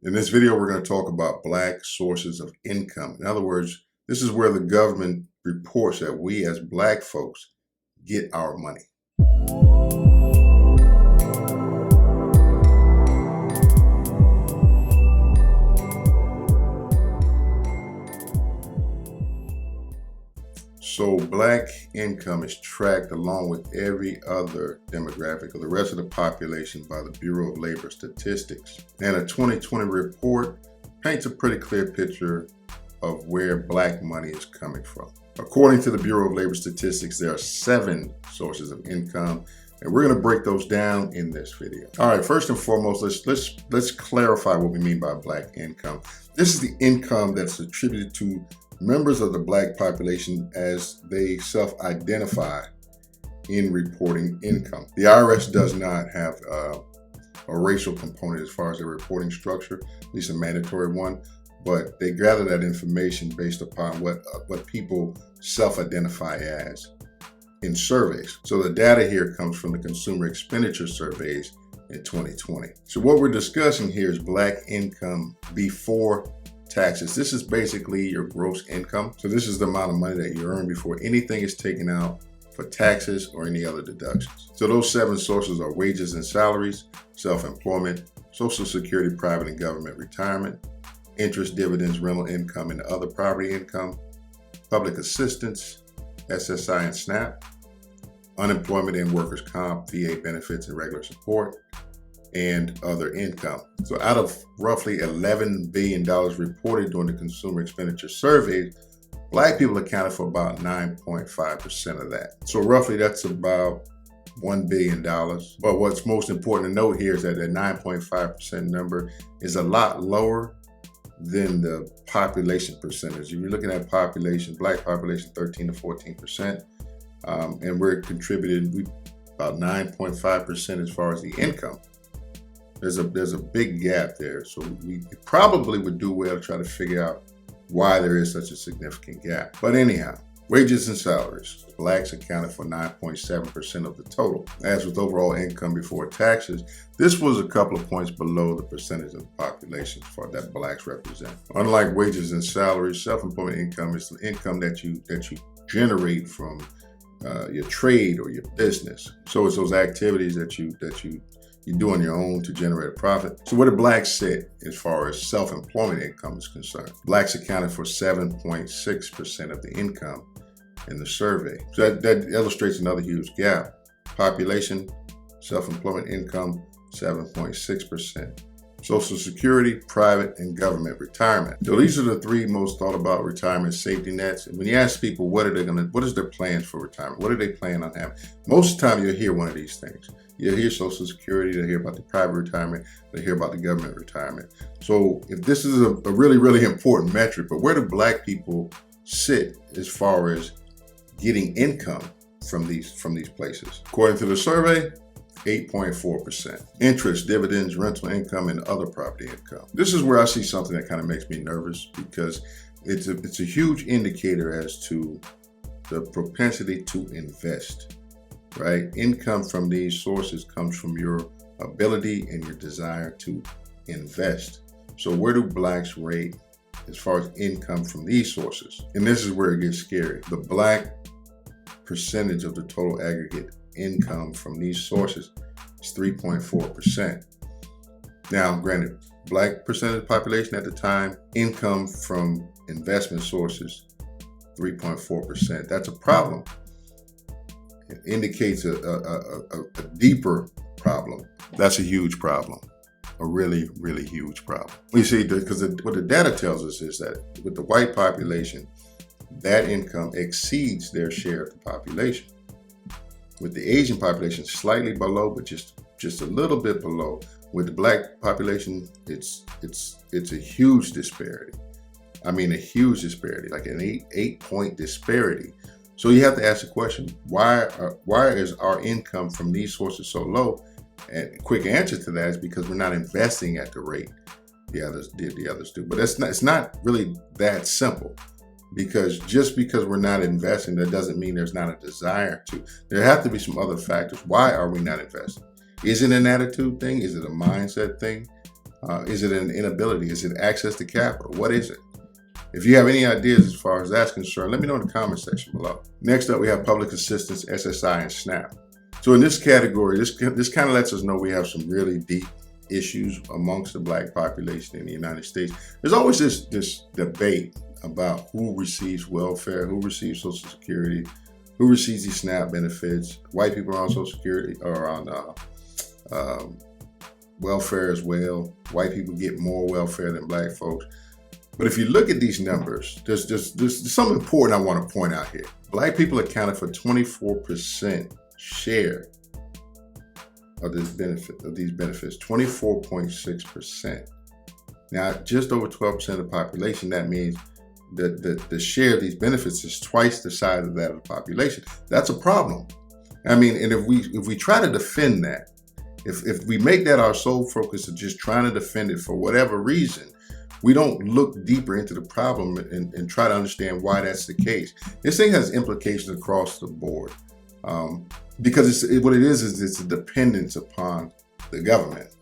In this video, we're going to talk about Black sources of income. In other words, this is where the government reports that we as Black folks get our money. So Black income is tracked along with every other demographic of the rest of the population by the Bureau of Labor Statistics. And a 2020 report paints a pretty clear picture of where Black money is coming from. According to the Bureau of Labor Statistics, there are 7 sources of income, and we're going to break those down in this video. All right, first and foremost, let's clarify what we mean by Black income. This is the income that's attributed to members of the Black population as they self-identify in reporting income. The IRS does not have a racial component as far as their reporting structure, at least a mandatory one, but they gather that information based upon what people self-identify as in surveys. So the data here comes from the consumer expenditure surveys in 2020. So what we're discussing here is Black income before taxes. This is basically your gross income. So this is the amount of money that you earn before anything is taken out for taxes or any other deductions. So those 7 sources are wages and salaries, self-employment, Social Security, private and government retirement, interest, dividends, rental income, and other property income, public assistance, SSI and SNAP, unemployment and workers' comp, VA benefits and regular support, and other income. So out of roughly $11 billion reported during the consumer expenditure survey, Black people accounted for about 9.5% of that. So roughly that's about $1 billion. But what's most important to note here is that the 9.5% number is a lot lower than the population percentage. If you're looking at population, Black population, 13 to 14%, and we're contributing about 9.5% as far as the income. There's a big gap there. So we probably would do well to try to figure out why there is such a significant gap. But anyhow, wages and salaries. Blacks accounted for 9.7% of the total. As with overall income before taxes, this was a couple of points below the percentage of the population that Blacks represent. Unlike wages and salaries, self-employment income is the income that you generate from your trade or your business. So it's those activities that you do on your own to generate a profit. So what did Blacks say as far as self-employment income is concerned? Blacks accounted for 7.6% of the income in the survey. So that illustrates another huge gap. Population, self-employment income, 7.6%. Social Security, private and government retirement. So these are the 3 most thought about retirement safety nets. And when you ask people what is their plans for retirement? What do they plan on having? Most of the time you'll hear one of these things. You'll hear Social Security, you'll hear about the private retirement, you'll hear about the government retirement. So if this is a really, really important metric, but where do Black people sit as far as getting income from these places? According to the survey, 8.4%. Interest, dividends, rental income, and other property income. This is where I see something that kind of makes me nervous because it's a huge indicator as to the propensity to invest, right? Income from these sources comes from your ability and your desire to invest. So where do Blacks rate as far as income from these sources? And this is where it gets scary. The Black percentage of the total aggregate income from these sources is 3.4%. Now, granted, Black percentage of the population at the time, income from investment sources, 3.4%. That's a problem. It indicates a deeper problem. That's a huge problem. A really, really huge problem. You see, because what the data tells us is that with the white population, that income exceeds their share of the population. With the Asian population, slightly below, but just a little bit below. With the Black population, it's a huge disparity. I mean, a huge disparity, like an 8-point disparity. So you have to ask the question: why is our income from these sources so low? And quick answer to that is because we're not investing at the rate the others do. But it's not really that simple. Because just because we're not investing, that doesn't mean there's not a desire to. There have to be some other factors. Why are we not investing? Is it an attitude thing? Is it a mindset thing? Is it an inability? Is it access to capital? What is it? If you have any ideas as far as that's concerned, let me know in the comment section below. Next up, we have public assistance, SSI, and SNAP. So in this category, this kind of lets us know we have some really deep issues amongst the Black population in the United States. There's always this debate about who receives welfare, who receives Social Security, who receives these SNAP benefits. White people are on Social Security or on welfare as well. White people get more welfare than Black folks. But if you look at these numbers, there's something important I want to point out here. Black people accounted for 24% share of these benefits, 24.6%. Now, just over 12% of the population, that means that the share of these benefits is twice the size of that of the population. That's a problem. I mean, and if we try to defend that, if we make that our sole focus of just trying to defend it for whatever reason, we don't look deeper into the problem and try to understand why that's the case. This thing has implications across the board because what it is it's a dependence upon the government.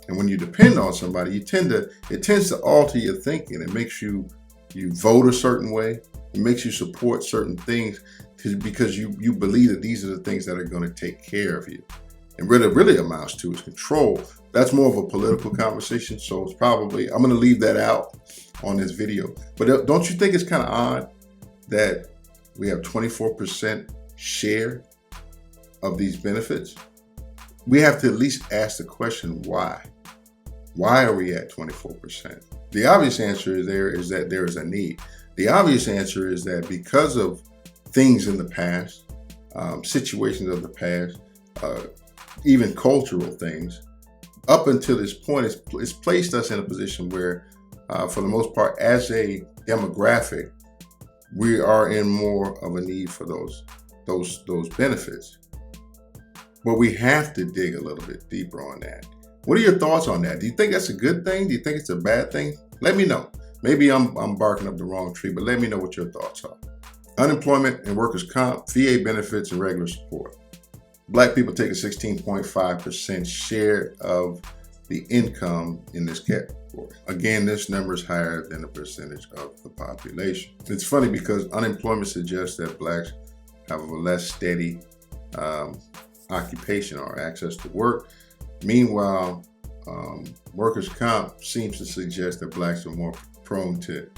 And when you depend on somebody, it tends to alter your thinking. It makes you vote a certain way. It makes you support certain things because you believe that these are the things that are going to take care of you. And what it really amounts to is control. That's more of a political conversation, so it's probably, I'm going to leave that out on this video. But don't you think it's kind of odd that we have 24% share of these benefits? We have to at least ask the question, why? Why are we at 24%? The obvious answer is that there is a need. The obvious answer is that because of things in the past, situations of the past, even cultural things, up until this point, it's placed us in a position where, for the most part, as a demographic, we are in more of a need for those benefits. But we have to dig a little bit deeper on that. What are your thoughts on that? Do you think that's a good thing? Do you think it's a bad thing? Let me know. Maybe I'm barking up the wrong tree, but let me know what your thoughts are. Unemployment and workers' comp, VA benefits, and regular support. Black people take a 16.5% share of the income in this category. Again, this number is higher than the percentage of the population. It's funny because unemployment suggests that Blacks have a less steady occupation or access to work. Meanwhile, workers' comp seems to suggest that Blacks are more prone to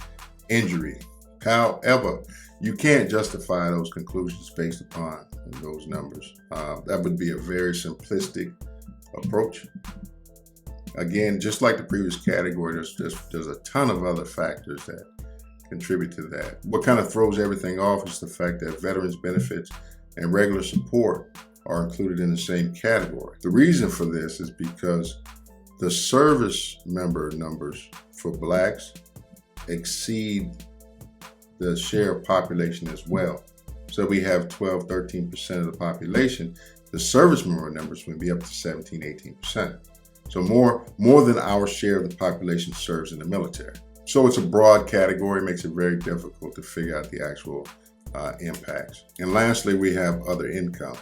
injury. However, you can't justify those conclusions based upon those numbers. That would be a very simplistic approach. Again, just like the previous category, there's a ton of other factors that contribute to that. What kind of throws everything off is the fact that veterans benefits and regular support are included in the same category. The reason for this is because the service member numbers for Blacks exceed the share of population as well. So we have 12-13% of the population. The service member numbers would be up to 17-18%. So more than our share of the population serves in the military. So it's a broad category, makes it very difficult to figure out the actual impacts. And lastly, we have other income.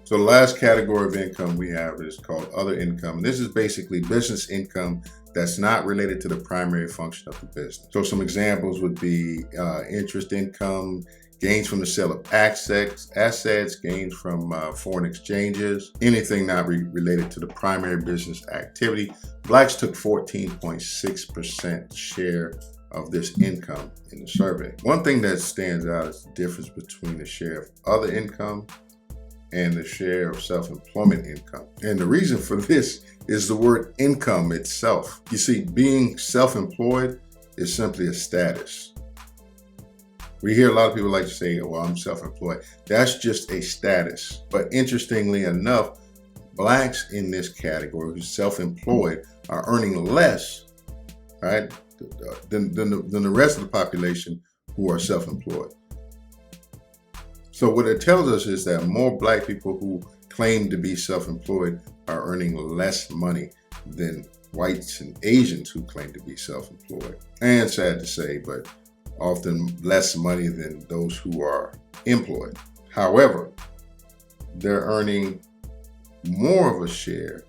So the last category of income we have is called other income. This is basically business income that's not related to the primary function of the business. So some examples would be interest income, gains from the sale of assets, gains from foreign exchanges, anything not related to the primary business activity. Blacks took 14.6% share of this income in the survey. One thing that stands out is the difference between the share of other income and the share of self-employment income. And the reason for this is the word income itself. You see, being self-employed is simply a status. We hear a lot of people like to say, well, I'm self-employed. That's just a status. But interestingly enough, Blacks in this category who's self-employed are earning less, right, than the rest of the population who are self-employed. So what it tells us is that more Black people who claim to be self-employed are earning less money than whites and Asians who claim to be self-employed. And sad to say, but often less money than those who are employed. However, they're earning more of a share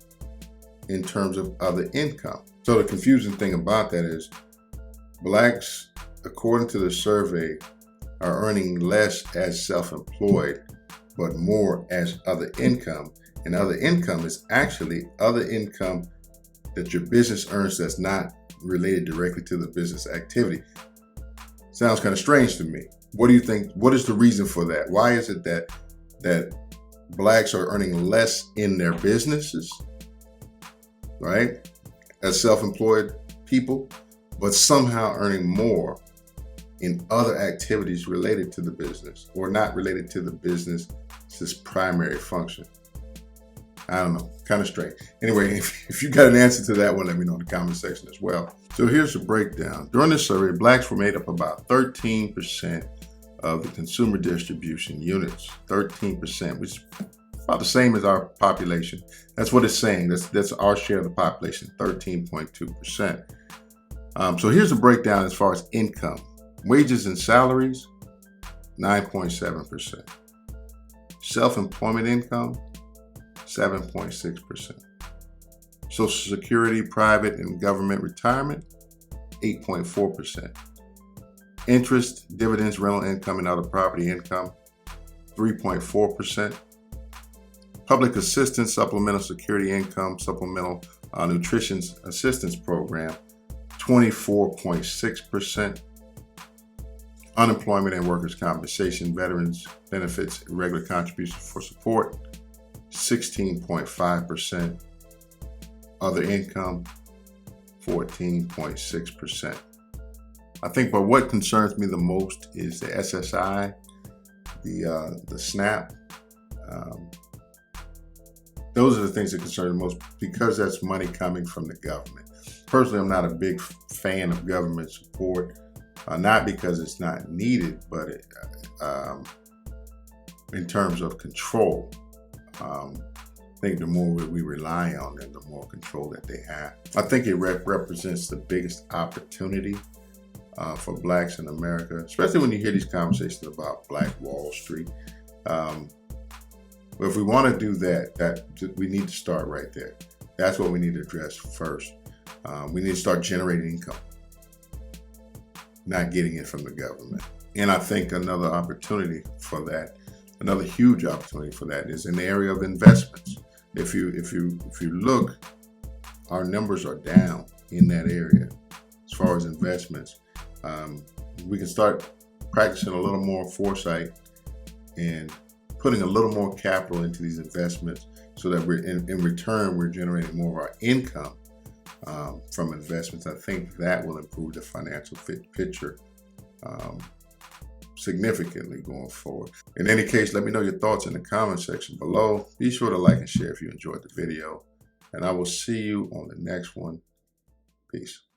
in terms of other income. So the confusing thing about that is blacks, according to the survey, are earning less as self-employed, but more as other income. And other income is actually other income that your business earns that's not related directly to the business activity. Sounds kind of strange to me. What do you think? What is the reason for that? Why is it that blacks are earning less in their businesses, right, as self-employed people, but somehow earning more in other activities related to the business or not related to the business's primary function? I don't know, kind of strange. Anyway, if you got an answer to that one, let me know in the comment section as well. So here's the breakdown. During this survey, blacks were made up about 13% of the consumer distribution units. 13%, which is about the same as our population. That's what it's saying. That's our share of the population, 13.2%. So here's the breakdown as far as income. Wages and salaries, 9.7%. Self-employment income, 7.6%. Social Security, private and government retirement, 8.4%. Interest, dividends, rental income, and other property income, 3.4%. Public assistance, supplemental security income, supplemental nutrition assistance program, 24.6%. Unemployment and workers' compensation, veterans benefits, regular contributions for support, 16.5%. Other income, 14.6%. I think, but what concerns me the most is the SSI, the SNAP. Those are the things that concern me most because that's money coming from the government. Personally, I'm not a big fan of government support, not because it's not needed, but in terms of control. I think the more we rely on them, the more control that they have. I think it represents the biggest opportunity for blacks in America, especially when you hear these conversations about Black Wall Street. But if we want to do that, we need to start right there. That's what we need to address first. We need to start generating income, not getting it from the government. And I think another opportunity for that, another huge opportunity for that, is in the area of investments. If you look, our numbers are down in that area as far as investments. We can start practicing a little more foresight and putting a little more capital into these investments so that we're in return, we're generating more of our income from investments. I think that will improve the financial picture significantly going forward. In any case, let me know your thoughts in the comment section below. Be sure to like and share if you enjoyed the video, and I will see you on the next one. Peace.